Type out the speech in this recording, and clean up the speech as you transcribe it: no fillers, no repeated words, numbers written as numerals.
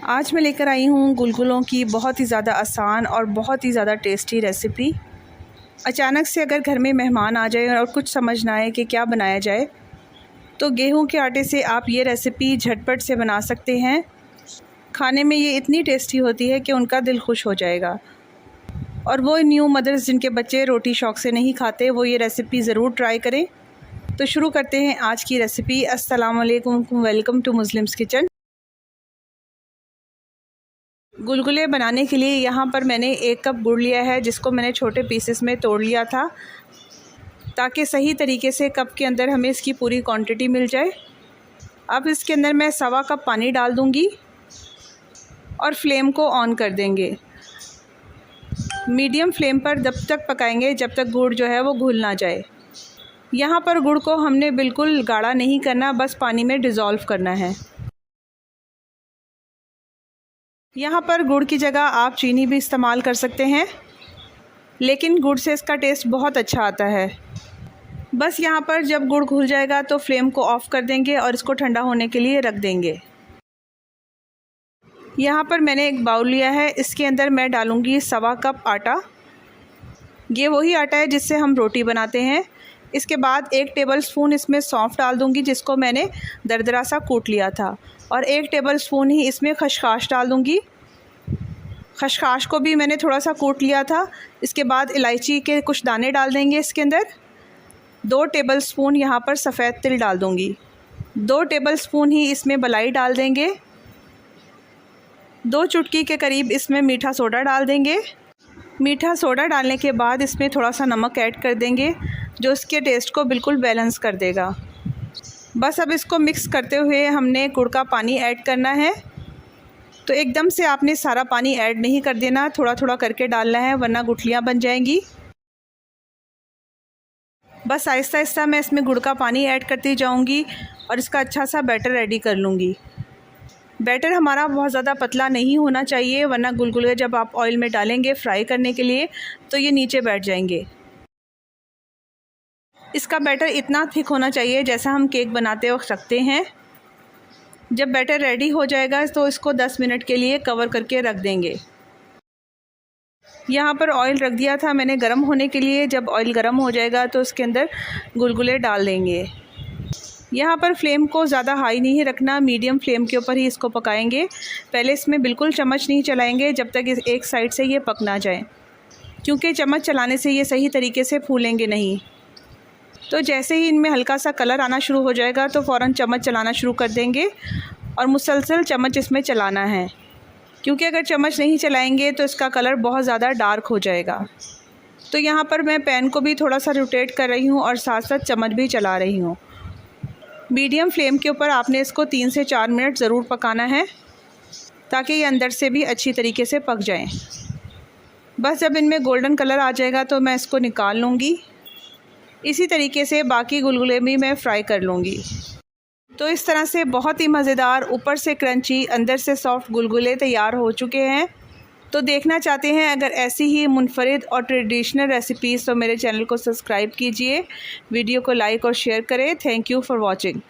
आज मैं लेकर आई हूँ गुलगुलों की बहुत ही ज़्यादा आसान और बहुत ही ज़्यादा टेस्टी रेसिपी। अचानक से अगर घर में मेहमान आ जाए और कुछ समझ ना आए कि क्या बनाया जाए, तो गेहूं के आटे से आप ये रेसिपी झटपट से बना सकते हैं। खाने में ये इतनी टेस्टी होती है कि उनका दिल खुश हो जाएगा। और वो न्यू मदर्स जिनके बच्चे रोटी शौक़ से नहीं खाते, वो ये रेसिपी ज़रूर ट्राई करें। तो शुरू करते हैं आज की रेसिपी। अस्सलाम वालेकुम, वेलकम टू मुस्लिम्स किचन। गुलगुले बनाने के लिए यहाँ पर मैंने 1 कप गुड़ लिया है, जिसको मैंने छोटे पीसेस में तोड़ लिया था ताकि सही तरीके से कप के अंदर हमें इसकी पूरी क्वांटिटी मिल जाए। अब इसके अंदर मैं 1.25 कप पानी डाल दूँगी और फ्लेम को ऑन कर देंगे। मीडियम फ्लेम पर तब तक पकाएंगे जब तक गुड़ जो है वो घुल ना जाए। यहाँ पर गुड़ को हमने बिल्कुल गाढ़ा नहीं करना, बस पानी में डिज़ोल्व करना है। यहाँ पर गुड़ की जगह आप चीनी भी इस्तेमाल कर सकते हैं, लेकिन गुड़ से इसका टेस्ट बहुत अच्छा आता है। बस यहाँ पर जब गुड़ घुल जाएगा तो फ्लेम को ऑफ़ कर देंगे और इसको ठंडा होने के लिए रख देंगे। यहाँ पर मैंने एक बाउल लिया है, इसके अंदर मैं डालूँगी 1.25 कप आटा। ये वही आटा है जिससे हम रोटी बनाते हैं। इसके बाद 1 टेबलस्पून इसमें सौंफ डाल दूँगी, जिसको मैंने दरदरा सा कूट लिया था, और 1 टेबलस्पून ही इसमें खसखस डाल दूँगी। खसखस को भी मैंने थोड़ा सा कूट लिया था। इसके बाद इलायची के कुछ दाने डाल देंगे इसके अंदर। 2 टेबलस्पून यहाँ पर सफ़ेद तिल डाल दूँगी। 2 टेबलस्पून ही इसमें मलाई डाल देंगे। 2 चुटकी के करीब इसमें मीठा सोडा डाल देंगे। मीठा सोडा डालने के बाद इसमें थोड़ा सा नमक ऐड कर देंगे, जो इसके टेस्ट को बिल्कुल बैलेंस कर देगा। बस अब इसको मिक्स करते हुए हमने गुड़ का पानी ऐड करना है। तो एकदम से आपने सारा पानी ऐड नहीं कर देना, थोड़ा थोड़ा करके डालना है, वरना गुठलियाँ बन जाएंगी। बस आहिस्ता आहिस्ता मैं इसमें गुड़ का पानी ऐड करती जाऊंगी और इसका अच्छा सा बैटर रेडी कर लूँगी। बैटर हमारा बहुत ज़्यादा पतला नहीं होना चाहिए, वरना गुलगुले जब आप ऑयल में डालेंगे फ्राई करने के लिए तो ये नीचे बैठ जाएंगे। इसका बैटर इतना थिक होना चाहिए जैसा हम केक बनाते वक्त रखते हैं। जब बैटर रेडी हो जाएगा तो इसको 10 मिनट के लिए कवर करके रख देंगे। यहाँ पर ऑयल रख दिया था मैंने गरम होने के लिए। जब ऑयल गरम हो जाएगा तो इसके अंदर गुलगुले डाल देंगे। यहाँ पर फ्लेम को ज़्यादा हाई नहीं रखना, मीडियम फ्लेम के ऊपर ही इसको पकाएंगे। पहले इसमें बिल्कुल चम्मच नहीं चलाएंगे जब तक एक साइड से ये पक ना जाए, क्योंकि चम्मच चलाने से ये सही तरीके से फूलेंगे नहीं। तो जैसे ही इनमें हल्का सा कलर आना शुरू हो जाएगा तो फ़ौरन चम्मच चलाना शुरू कर देंगे और मुसलसल चम्मच इसमें चलाना है, क्योंकि अगर चम्मच नहीं चलाएंगे तो इसका कलर बहुत ज़्यादा डार्क हो जाएगा। तो यहाँ पर मैं पैन को भी थोड़ा सा रोटेट कर रही हूँ और साथ साथ चम्मच भी चला रही हूँ। मीडियम फ्लेम के ऊपर आपने इसको 3 से 4 मिनट ज़रूर पकाना है, ताकि ये अंदर से भी अच्छी तरीके से पक जाएँ। बस जब इनमें गोल्डन कलर आ जाएगा तो मैं इसको निकाल लूँगी। इसी तरीके से बाकी गुलगुले भी मैं फ्राई कर लूँगी। तो इस तरह से बहुत ही मज़ेदार, ऊपर से क्रंची, अंदर से सॉफ्ट गुलगुले तैयार हो चुके हैं। तो देखना चाहते हैं अगर ऐसी ही मुनफरिद और ट्रेडिशनल रेसिपीज़, तो मेरे चैनल को सब्सक्राइब कीजिए, वीडियो को लाइक और शेयर करें। Thank you for watching.